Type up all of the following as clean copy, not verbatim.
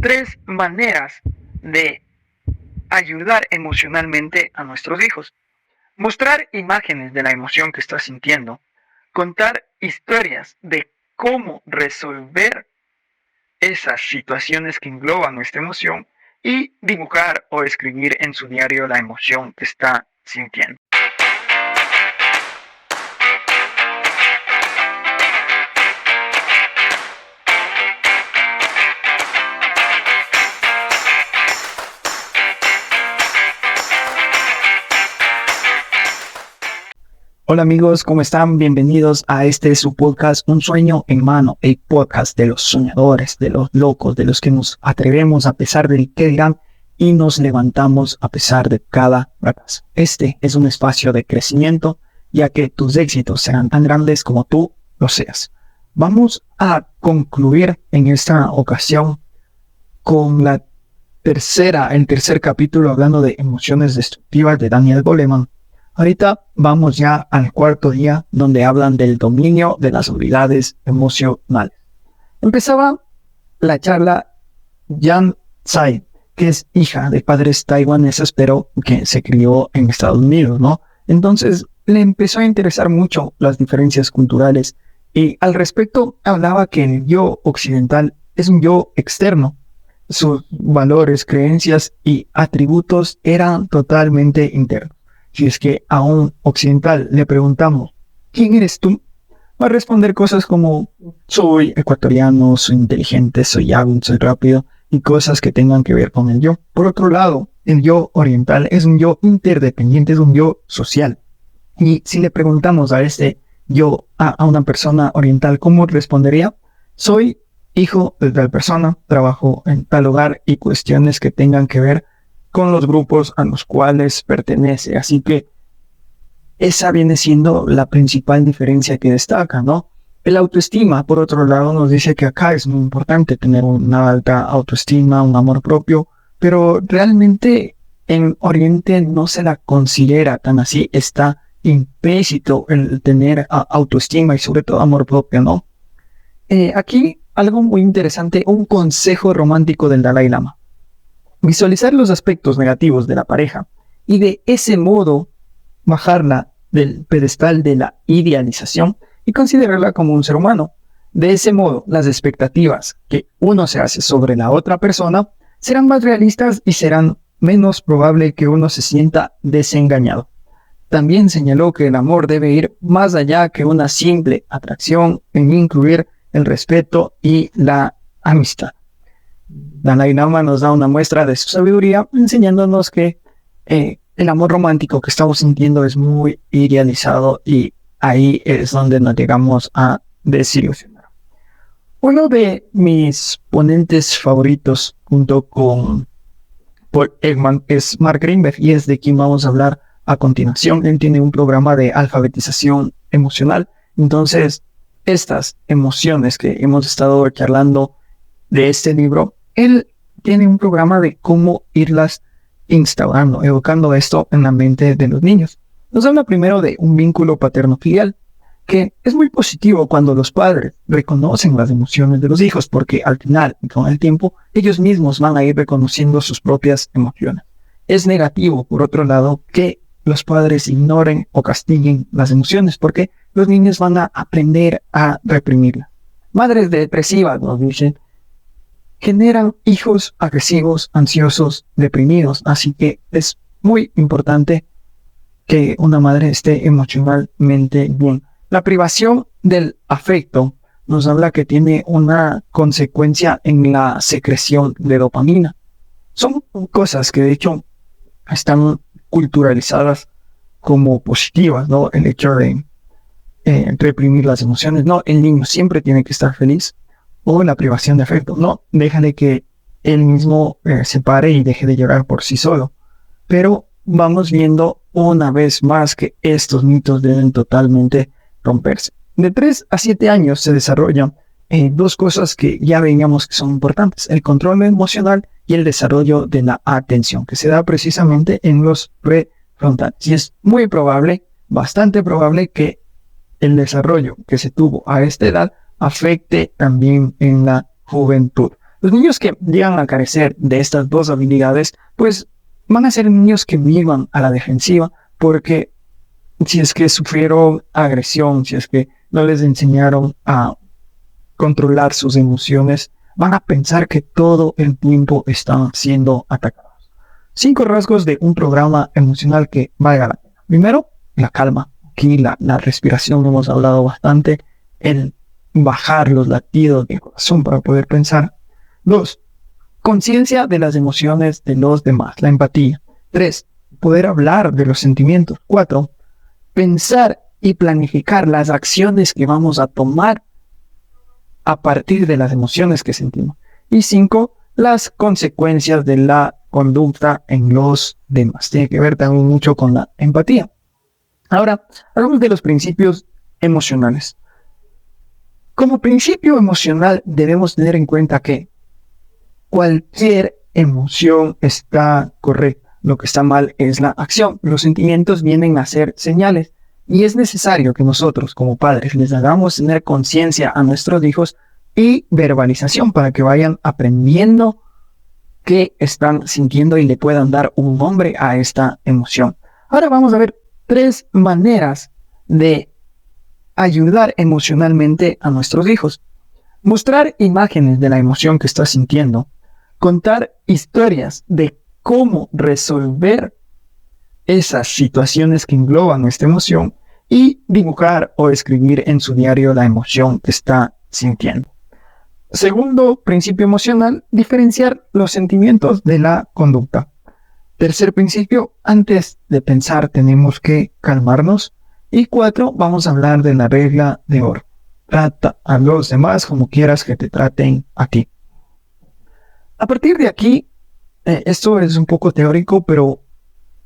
3 maneras de ayudar emocionalmente a nuestros hijos. Mostrar imágenes de la emoción que estás sintiendo. Contar historias de cómo resolver esas situaciones que engloban nuestra emoción. Y dibujar o escribir en su diario la emoción que está sintiendo. Hola amigos, ¿cómo están? Bienvenidos a su podcast Un Sueño en Mano, el podcast de los soñadores, de los locos, de los que nos atrevemos a pesar del qué dirán y nos levantamos a pesar de cada fracaso. Este es un espacio de crecimiento, ya que tus éxitos serán tan grandes como tú lo seas. Vamos a concluir en esta ocasión con el tercer capítulo hablando de emociones destructivas de Daniel Goleman. Ahorita vamos ya al cuarto día donde hablan del dominio de las habilidades emocionales. Empezaba la charla Jan Tsai, que es hija de padres taiwaneses, pero que se crió en Estados Unidos, ¿no? Entonces le empezó a interesar mucho las diferencias culturales y al respecto hablaba que el yo occidental es un yo externo. Sus valores, creencias y atributos eran totalmente internos. Si es que a un occidental le preguntamos, ¿quién eres tú?, va a responder cosas como, soy ecuatoriano, soy inteligente, soy hábil, soy rápido, y cosas que tengan que ver con el yo. Por otro lado, el yo oriental es un yo interdependiente, es un yo social. Y si le preguntamos a yo, a una persona oriental, ¿cómo respondería? Soy hijo de tal persona, trabajo en tal lugar y cuestiones que tengan que ver con los grupos a los cuales pertenece. Así que esa viene siendo la principal diferencia que destaca, ¿no? El autoestima, por otro lado, nos dice que acá es muy importante tener una alta autoestima, un amor propio, pero realmente en Oriente no se la considera tan así. Está implícito el tener autoestima y sobre todo amor propio, ¿no? Aquí algo muy interesante, un consejo romántico del Dalai Lama. Visualizar los aspectos negativos de la pareja y de ese modo bajarla del pedestal de la idealización y considerarla como un ser humano. De ese modo, las expectativas que uno se hace sobre la otra persona serán más realistas y serán menos probable que uno se sienta desengañado. También señaló que el amor debe ir más allá que una simple atracción en incluir el respeto y la amistad. Dalai Lama nos da una muestra de su sabiduría, enseñándonos que el amor romántico que estamos sintiendo es muy idealizado y ahí es donde nos llegamos a desilusionar. Uno de mis ponentes favoritos junto con Paul Ekman es Mark Greenberg y es de quien vamos a hablar a continuación. Él tiene un programa de alfabetización emocional. Entonces, estas emociones que hemos estado charlando de este libro, él tiene un programa de cómo irlas instaurando, educando esto en la mente de los niños. Nos habla primero de un vínculo paterno-filial, que es muy positivo cuando los padres reconocen las emociones de los hijos, porque al final, con el tiempo, ellos mismos van a ir reconociendo sus propias emociones. Es negativo, por otro lado, que los padres ignoren o castiguen las emociones, porque los niños van a aprender a reprimirlas. Madres depresivas, nos dicen, generan hijos agresivos, ansiosos, deprimidos. Así que es muy importante que una madre esté emocionalmente bien. La privación del afecto nos habla que tiene una consecuencia en la secreción de dopamina. Son cosas que de hecho están culturalizadas como positivas, ¿no? El hecho de reprimir las emociones. No, el niño siempre tiene que estar feliz. O la privación de afecto. No, déjale que él mismo se pare y deje de llorar por sí solo. Pero vamos viendo una vez más que estos mitos deben totalmente romperse. De 3 a 7 años se desarrollan dos cosas que ya veíamos que son importantes: el control emocional y el desarrollo de la atención, que se da precisamente en los prefrontales. Y es muy probable, bastante probable, que el desarrollo que se tuvo a esta edad afecte también en la juventud. Los niños que llegan a carecer de estas dos habilidades, pues van a ser niños que vivan a la defensiva, porque si es que sufrieron agresión, si es que no les enseñaron a controlar sus emociones, van a pensar que todo el tiempo están siendo atacados. 5 rasgos de un programa emocional que valga la pena. Primero, la calma. Aquí la respiración, hemos hablado bastante, el bajar los latidos del corazón para poder pensar. 2, conciencia de las emociones de los demás, la empatía. 3, poder hablar de los sentimientos. 4, pensar y planificar las acciones que vamos a tomar a partir de las emociones que sentimos. Y 5, las consecuencias de la conducta en los demás. Tiene que ver también mucho con la empatía. Ahora, hablamos de los principios emocionales. Como principio emocional debemos tener en cuenta que cualquier emoción está correcta. Lo que está mal es la acción. Los sentimientos vienen a ser señales. Y es necesario que nosotros, como padres, les hagamos tener conciencia a nuestros hijos y verbalización para que vayan aprendiendo qué están sintiendo y le puedan dar un nombre a esta emoción. Ahora vamos a ver 3 maneras de ayudar emocionalmente a nuestros hijos. Mostrar imágenes de la emoción que estás sintiendo. Contar historias de cómo resolver esas situaciones que engloban nuestra emoción y dibujar o escribir en su diario la emoción que está sintiendo. Segundo principio emocional, diferenciar los sentimientos de la conducta. Tercer principio, antes de pensar tenemos que calmarnos. Y 4, vamos a hablar de la regla de oro. Trata a los demás como quieras que te traten a ti. A partir de aquí, esto es un poco teórico, pero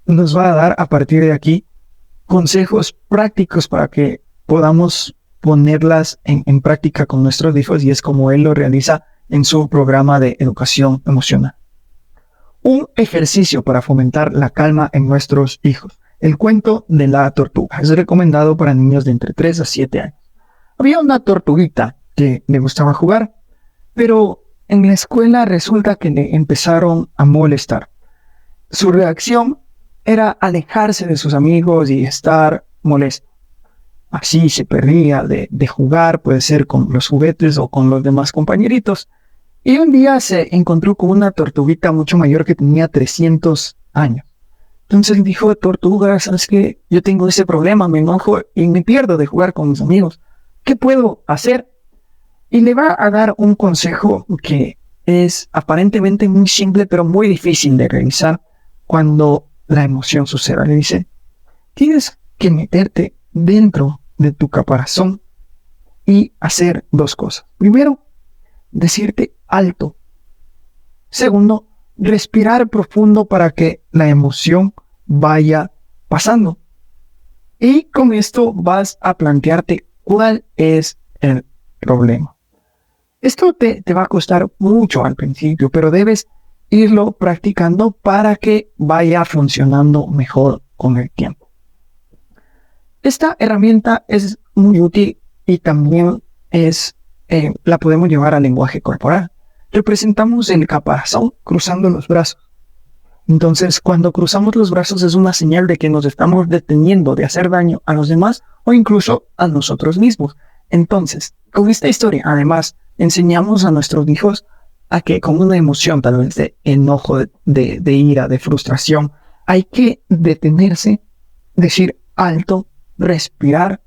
nos va a dar a partir de aquí consejos prácticos para que podamos ponerlas en práctica con nuestros hijos, y es como él lo realiza en su programa de educación emocional. Un ejercicio para fomentar la calma en nuestros hijos. El cuento de la tortuga. Es recomendado para niños de entre 3 a 7 años. Había una tortuguita que le gustaba jugar, pero en la escuela resulta que le empezaron a molestar. Su reacción era alejarse de sus amigos y estar molesto. Así se perdía de jugar, puede ser con los juguetes o con los demás compañeritos. Y un día se encontró con una tortuguita mucho mayor que tenía 300 años. Entonces dijo: tortuga, ¿sabes qué? Yo tengo ese problema, me enojo y me pierdo de jugar con mis amigos. ¿Qué puedo hacer? Y le va a dar un consejo que es aparentemente muy simple, pero muy difícil de realizar cuando la emoción suceda. Le dice: tienes que meterte dentro de tu caparazón y hacer 2 cosas. Primero, decirte alto. Segundo, respirar profundo para que la emoción vaya pasando. Y con esto vas a plantearte cuál es el problema. Esto te va a costar mucho al principio, pero debes irlo practicando para que vaya funcionando mejor con el tiempo. Esta herramienta es muy útil y también la podemos llevar al lenguaje corporal. Representamos el caparazón cruzando los brazos. Entonces, cuando cruzamos los brazos es una señal de que nos estamos deteniendo de hacer daño a los demás o incluso a nosotros mismos. Entonces, con esta historia, además, enseñamos a nuestros hijos a que con una emoción, tal vez de enojo, de ira, de frustración, hay que detenerse, decir alto, respirar,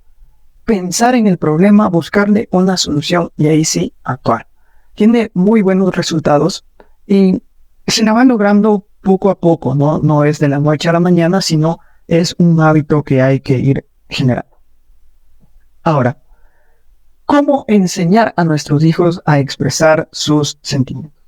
pensar en el problema, buscarle una solución y ahí sí actuar. Tiene muy buenos resultados y se la va logrando poco a poco, no es de la noche a la mañana, sino es un hábito que hay que ir generando. Ahora, ¿cómo enseñar a nuestros hijos a expresar sus sentimientos?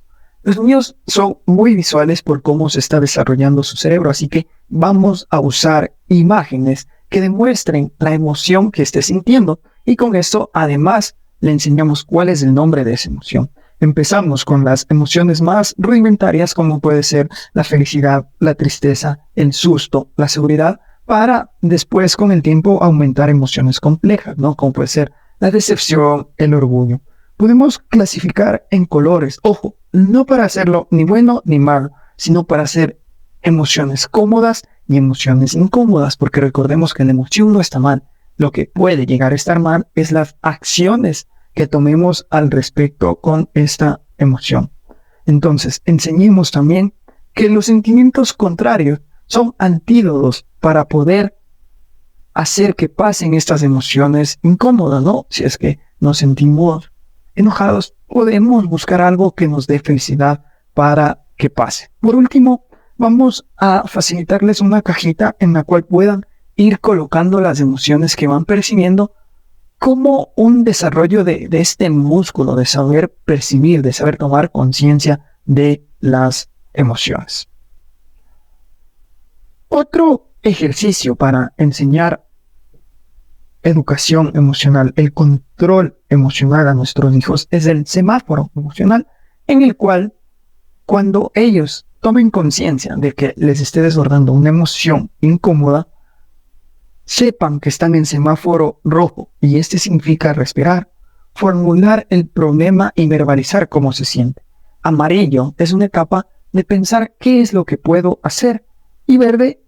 Los niños son muy visuales por cómo se está desarrollando su cerebro, así que vamos a usar imágenes que demuestren la emoción que esté sintiendo y con esto además le enseñamos cuál es el nombre de esa emoción. Empezamos con las emociones más rudimentarias como puede ser la felicidad, la tristeza, el susto, la seguridad, para después con el tiempo aumentar emociones complejas, ¿no? Como puede ser la decepción, el orgullo. Podemos clasificar en colores. Ojo, no para hacerlo ni bueno ni malo, sino para hacer emociones cómodas y emociones incómodas, porque recordemos que la emoción no está mal. Lo que puede llegar a estar mal es las acciones que tomemos al respecto con esta emoción. Entonces, enseñemos también que los sentimientos contrarios son antídotos para poder hacer que pasen estas emociones incómodas, ¿no? Si es que nos sentimos enojados, podemos buscar algo que nos dé felicidad para que pase. Por último, vamos a facilitarles una cajita en la cual puedan ir colocando las emociones que van percibiendo como un desarrollo de este músculo de saber percibir, de saber tomar conciencia de las emociones. Otro ejercicio para enseñar educación emocional, el control emocional a nuestros hijos es el semáforo emocional, en el cual cuando ellos tomen conciencia de que les esté desbordando una emoción incómoda, sepan que están en semáforo rojo, y este significa respirar, formular el problema y verbalizar cómo se siente. Amarillo es una etapa de pensar qué es lo que puedo hacer, y verde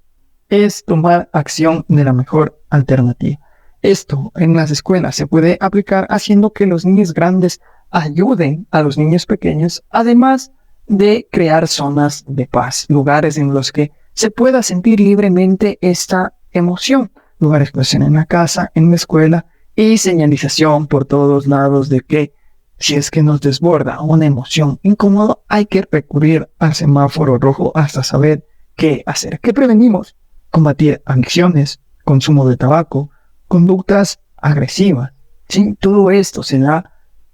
es tomar acción de la mejor alternativa. Esto en las escuelas se puede aplicar haciendo que los niños grandes ayuden a los niños pequeños, además de crear zonas de paz, lugares en los que se pueda sentir libremente esta emoción. Lugares pues en la casa, en la escuela, y señalización por todos lados de que si es que nos desborda una emoción incómoda, hay que recurrir al semáforo rojo hasta saber qué hacer. ¿Qué prevenimos? Combatir adicciones, consumo de tabaco, conductas agresivas. ¿Sí? Todo esto se da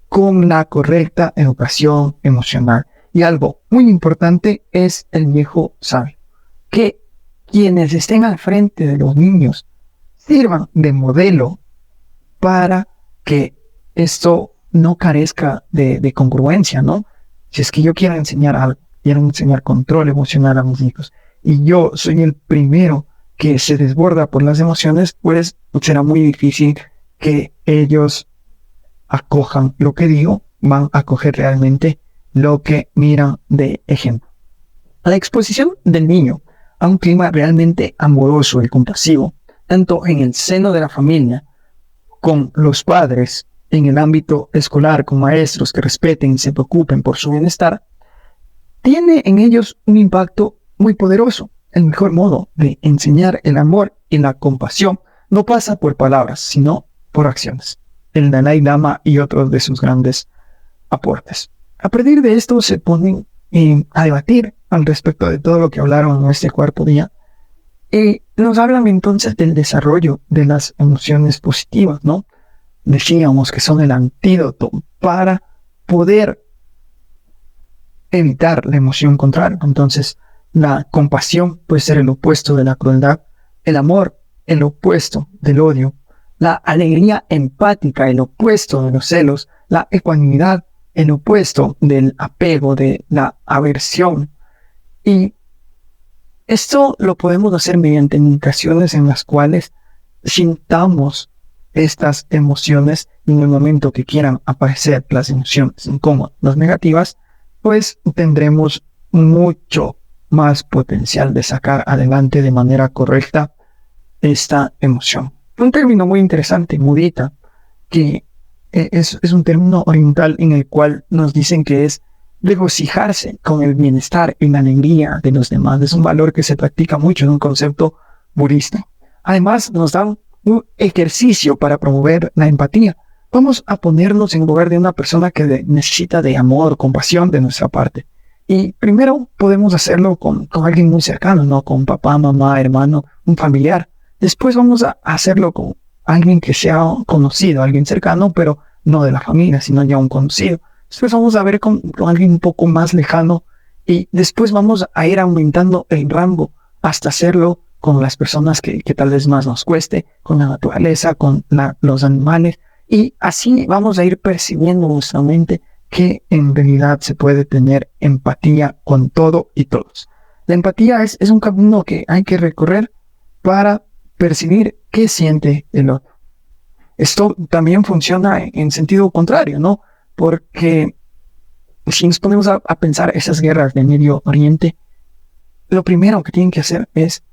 con la correcta educación emocional. Y algo muy importante es el viejo sabio, que quienes estén al frente de los niños sirvan de modelo para que esto no carezca de congruencia, ¿no? Si es que yo quiero enseñar algo, quiero enseñar control emocional a mis hijos, y yo soy el primero que se desborda por las emociones, pues será muy difícil que ellos acojan lo que digo, van a acoger realmente lo que miran de ejemplo. La exposición del niño a un clima realmente amoroso y compasivo, tanto en el seno de la familia, con los padres, en el ámbito escolar, con maestros que respeten y se preocupen por su bienestar, tiene en ellos un impacto muy poderoso. El mejor modo de enseñar el amor y la compasión no pasa por palabras, sino por acciones. El Dalai Lama y otros de sus grandes aportes. A partir de esto se ponen a debatir al respecto de todo lo que hablaron en este cuarto día. Nos hablan entonces del desarrollo de las emociones positivas, ¿no? Decíamos que son el antídoto para poder evitar la emoción contraria. Entonces, la compasión puede ser el opuesto de la crueldad, el amor, el opuesto del odio, la alegría empática, el opuesto de los celos, la ecuanimidad, el opuesto del apego, de la aversión. Y esto lo podemos hacer mediante meditaciones en las cuales sintamos estas emociones, y en el momento que quieran aparecer las emociones incómodas, las negativas, pues tendremos mucho más potencial de sacar adelante de manera correcta esta emoción. Un término muy interesante, mudita, que es un término oriental en el cual nos dicen que es regocijarse con el bienestar y la alegría de los demás. Es un valor que se practica mucho en un concepto budista. Además, nos dan un ejercicio para promover la empatía. Vamos a ponernos en lugar de una persona que necesita de amor, compasión de nuestra parte. Y primero podemos hacerlo con alguien muy cercano, ¿no? Con papá, mamá, hermano, un familiar. Después vamos a hacerlo con alguien que sea conocido, alguien cercano, pero no de la familia, sino ya un conocido. Después vamos a ver con alguien un poco más lejano, y después vamos a ir aumentando el rango hasta hacerlo con las personas que tal vez más nos cueste, con la naturaleza, con los animales, y así vamos a ir percibiendo nuestra mente que en realidad se puede tener empatía con todo y todos. La empatía es un camino que hay que recorrer para percibir qué siente el otro. Esto también funciona en sentido contrario, ¿no? Porque si nos ponemos a pensar esas guerras del Medio Oriente, lo primero que tienen que hacer es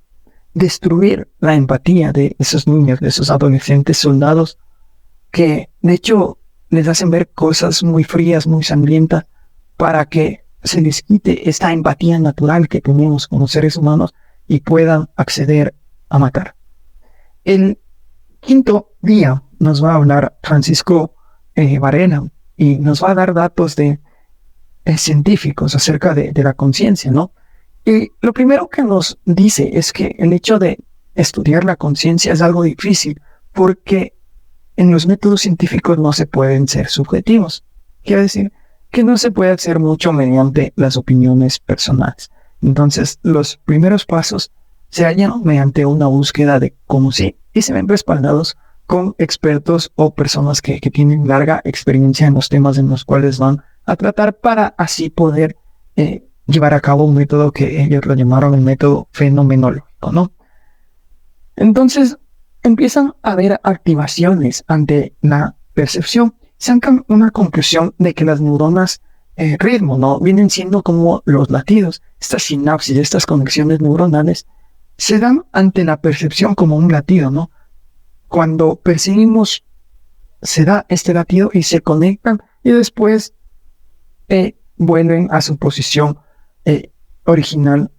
destruir la empatía de esos niños, de esos adolescentes soldados, que de hecho les hacen ver cosas muy frías, muy sangrientas, para que se les quite esta empatía natural que tenemos como seres humanos y puedan acceder a matar. El quinto día nos va a hablar Francisco Varela y nos va a dar datos de científicos acerca de la conciencia, ¿no? Y lo primero que nos dice es que el hecho de estudiar la conciencia es algo difícil porque en los métodos científicos no se pueden ser subjetivos. Quiere decir que no se puede hacer mucho mediante las opiniones personales. Entonces, los primeros pasos se hallan mediante una búsqueda de cómo sí y se ven respaldados con expertos o personas que tienen larga experiencia en los temas en los cuales van a tratar para así poder llevar a cabo un método que ellos lo llamaron el método fenomenológico, ¿no? Entonces, empiezan a haber activaciones ante la percepción. Sacan una conclusión de que las neuronas ritmo, ¿no? Vienen siendo como los latidos. Estas sinapsis, estas conexiones neuronales, se dan ante la percepción como un latido, ¿no? Cuando percibimos, se da este latido y se conectan y después vuelven a su posición original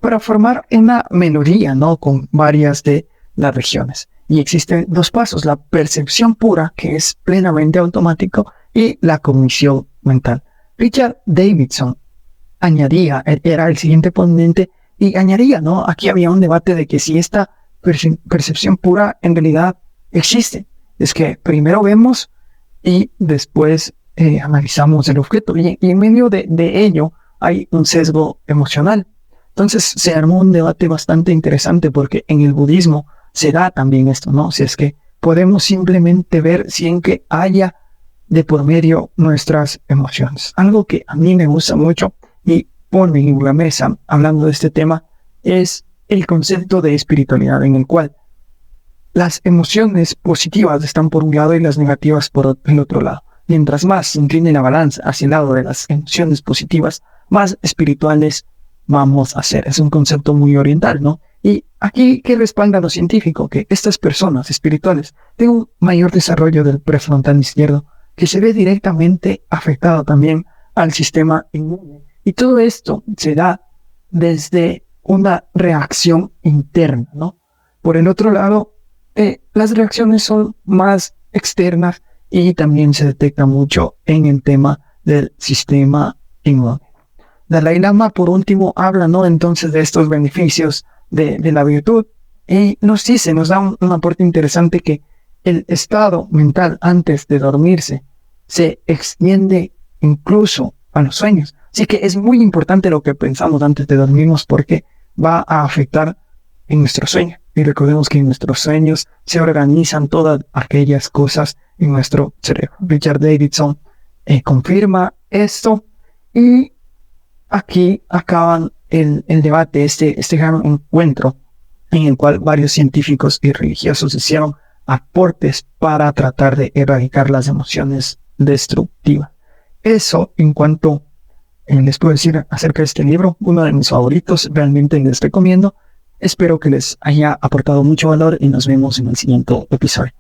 para formar una melodía, ¿no? Con varias de las regiones. Y existen dos pasos, la percepción pura, que es plenamente automático, y la cognición mental. Richard Davidson añadía, era el siguiente ponente, y añadía, ¿no? Aquí había un debate de que si esta percepción pura en realidad existe. Es que primero vemos y después analizamos el objeto. Y en medio de ello hay un sesgo emocional. Entonces se armó un debate bastante interesante porque en el budismo se da también esto, ¿no? Si es que podemos simplemente ver sin que haya de por medio nuestras emociones. Algo que a mí me gusta mucho y pone en la mesa, hablando de este tema, es el concepto de espiritualidad, en el cual las emociones positivas están por un lado y las negativas por el otro lado. Mientras más se incline la balanza hacia el lado de las emociones positivas, más espirituales vamos a ser. Es un concepto muy oriental, ¿no? Y aquí, ¿qué respalda lo científico? Que estas personas espirituales tienen un mayor desarrollo del prefrontal izquierdo, que se ve directamente afectado también al sistema inmune. Y todo esto se da desde una reacción interna, ¿no? Por el otro lado, las reacciones son más externas y también se detecta mucho en el tema del sistema inmune. Dalai Lama, por último, habla, ¿no? Entonces de estos beneficios de la virtud y nos dice, nos da un aporte interesante que el estado mental antes de dormirse se extiende incluso a los sueños. Así que es muy importante lo que pensamos antes de dormirnos porque va a afectar en nuestro sueño. Y recordemos que en nuestros sueños se organizan todas aquellas cosas en nuestro cerebro. Richard Davidson confirma esto y aquí acaban el debate, este gran encuentro en el cual varios científicos y religiosos hicieron aportes para tratar de erradicar las emociones destructivas. Eso en cuanto les puedo decir acerca de este libro, uno de mis favoritos, realmente les recomiendo. Espero que les haya aportado mucho valor y nos vemos en el siguiente episodio.